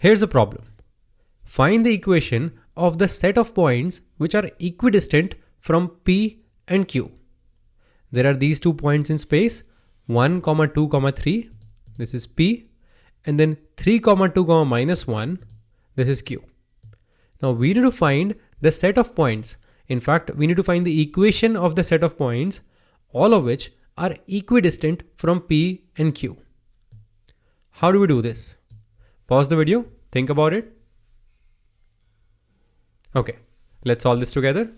Here's a problem. Find the equation of the set of points which are equidistant from P and Q. There are these 2 points in space, 1, 2, 3. This is P. And then 3, 2, minus 1. This is Q. Now we need to find the set of points. In fact, we need to find the equation of the set of points, all of which are equidistant from P and Q. How do we do this? Pause the video, think about it. Okay, let's solve this together.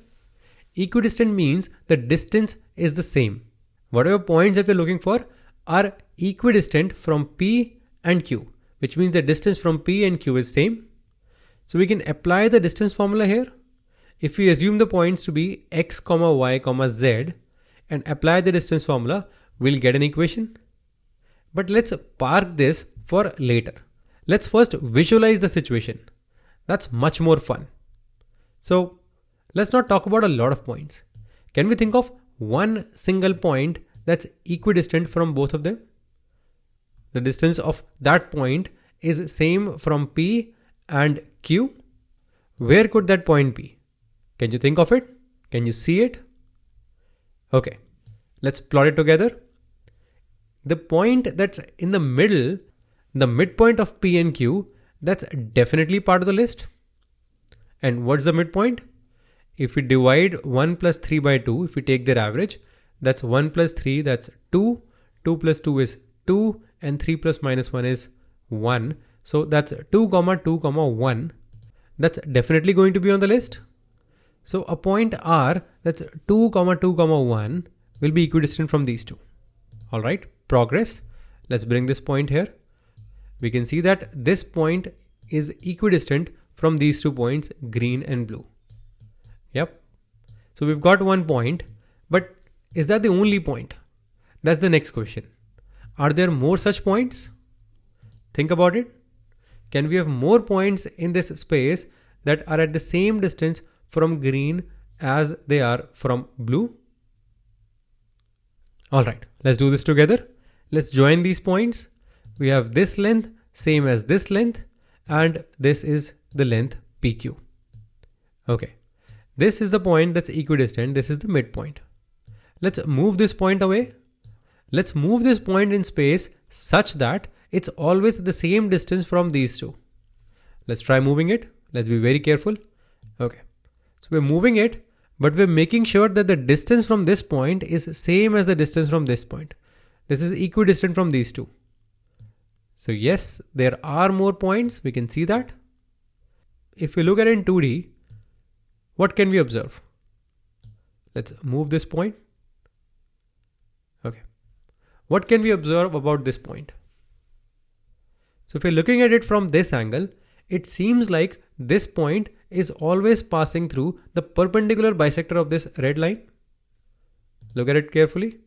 Equidistant means the distance is the same. Whatever points that we're looking for are equidistant from P and Q, which means the distance from P and Q is same. So we can apply the distance formula here. If we assume the points to be x, y, z and apply the distance formula, we'll get an equation. But let's park this for later. Let's first visualize the situation. That's much more fun. So let's not talk about a lot of points. Can we think of one single point that's equidistant from both of them? The distance of that point is same from P and Q. Where could that point be? Can you think of it? Can you see it? Okay, let's plot it together. The point that's in the middle, the midpoint of P and Q, that's definitely part of the list. And what's the midpoint? If we divide 1 plus 3 by 2, if we take their average, that's 1 plus 3, that's 2, 2 plus 2 is 2, and 3 plus minus 1 is 1. So that's 2, 2, 1. That's definitely going to be on the list. So a point R that's 2, 2, 1 will be equidistant from these two. All right, progress. Let's bring this point here. We can see that this point is equidistant from these 2 points, green and blue. Yep. So we've got one point, but is that the only point? That's the next question. Are there more such points? Think about it. Can we have more points in this space that are at the same distance from green as they are from blue? All right, let's do this together. Let's join these points. We have this length, same as this length, and this is the length PQ. Okay, this is the point that's equidistant. This is the midpoint. Let's move this point away. Let's move this point in space such that it's always the same distance from these two. Let's try moving it. Let's be very careful. Okay, so we're moving it, but we're making sure that the distance from this point is same as the distance from this point. This is equidistant from these two. So yes, there are more points. We can see that. If we look at it in 2D, what can we observe? Let's move this point. Okay. What can we observe about this point? So if we're looking at it from this angle, it seems like this point is always passing through the perpendicular bisector of this red line. Look at it carefully.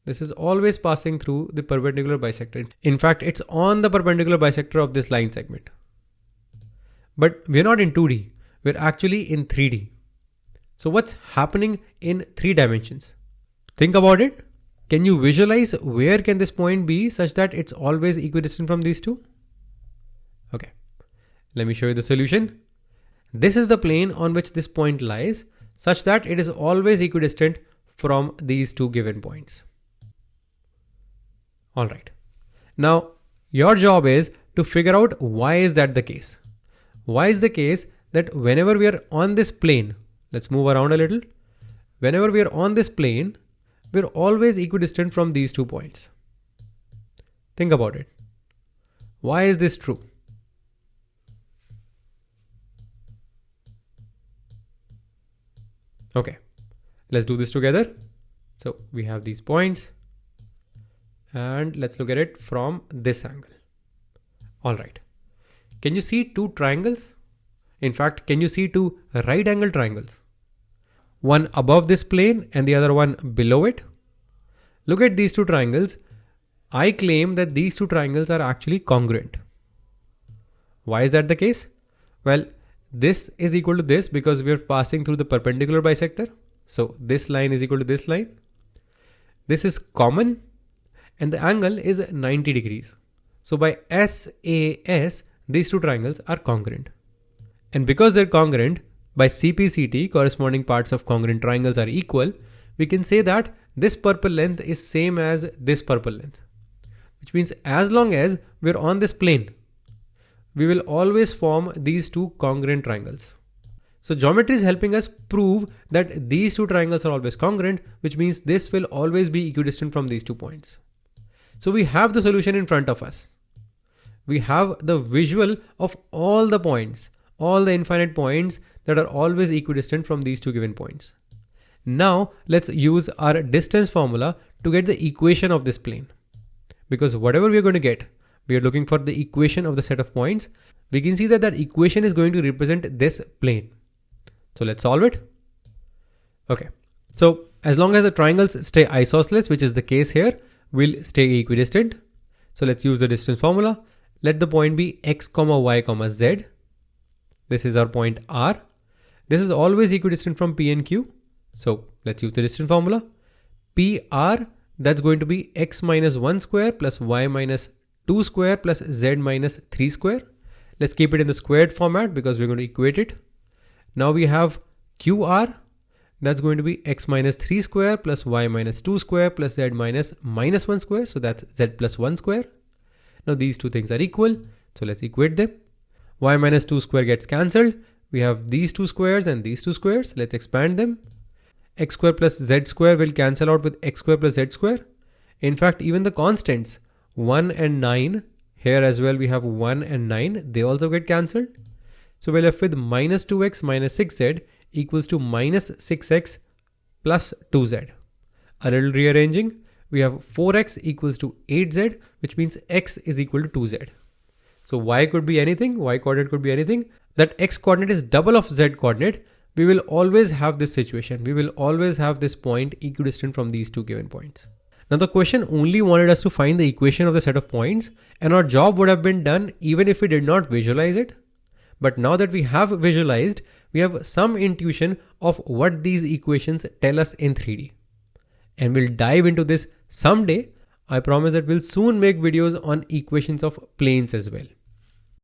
This is always passing through the perpendicular bisector. In fact, it's on the perpendicular bisector of this line segment. But we're not in 2D. We're actually in 3D. So what's happening in 3 dimensions? Think about it. Can you visualize where can this point be such that it's always equidistant from these two? Okay, let me show you the solution. This is the plane on which this point lies such that it is always equidistant from these 2 given points. All right. Now, your job is to figure out why is that the case. Why is the case that whenever we are on this plane, let's move around a little. Whenever we are on this plane, we're always equidistant from these 2 points. Think about it. Why is this true? Okay, let's do this together. So we have these points and let's look at it from this angle. All right. Can you see 2 triangles? In fact, can you see 2 right angle triangles? One above this plane and the other one below it. Look at these 2 triangles. I claim that these 2 triangles are actually congruent. Why is that the case? Well, this is equal to this because we are passing through the perpendicular bisector. So this line is equal to this line. This is common and the angle is 90 degrees. So by SAS, these two triangles are congruent. And because they're congruent, by CPCT, corresponding parts of congruent triangles are equal, we can say that this purple length is same as this purple length. Which means as long as we're on this plane, we will always form these two congruent triangles. So geometry is helping us prove that these two triangles are always congruent, which means this will always be equidistant from these 2 points. So we have the solution in front of us. We have the visual of all the points, all the infinite points that are always equidistant from these 2 given points. Now let's use our distance formula to get the equation of this plane. Because whatever we are going to get, we are looking for the equation of the set of points. We can see that that equation is going to represent this plane. So let's solve it. Okay. So as long as the triangles stay isosceles, which is the case here, we'll stay equidistant. So let's use the distance formula. Let the point be x, y, z. This is our point R. This is always equidistant from P and Q. So let's use the distance formula. PR, that's going to be x minus 1 square plus y minus 2 square plus z minus 3 square. Let's keep it in the squared format because we're going to equate it. Now we have QR, that's going to be x minus 3 square plus y minus 2 square plus z minus 1 square. So that's z plus 1 square. Now these two things are equal. So let's equate them. Y minus 2 square gets cancelled. We have these 2 squares and these 2 squares. Let's expand them. X square plus z square will cancel out with x square plus z square. In fact, even the constants 1 and 9, here as well we have 1 and 9, they also get cancelled. So we're left with minus 2x minus 6z equals to minus 6x plus 2z. A little rearranging, we have 4x equals to 8z, which means x is equal to 2z. So y could be anything, y coordinate could be anything. That x coordinate is double of z coordinate. We will always have this situation. We will always have this point equidistant from these 2 given points. Now the question only wanted us to find the equation of the set of points, and our job would have been done even if we did not visualize it. But now that we have visualized, we have some intuition of what these equations tell us in 3D. And we'll dive into this someday. I promise that we'll soon make videos on equations of planes as well.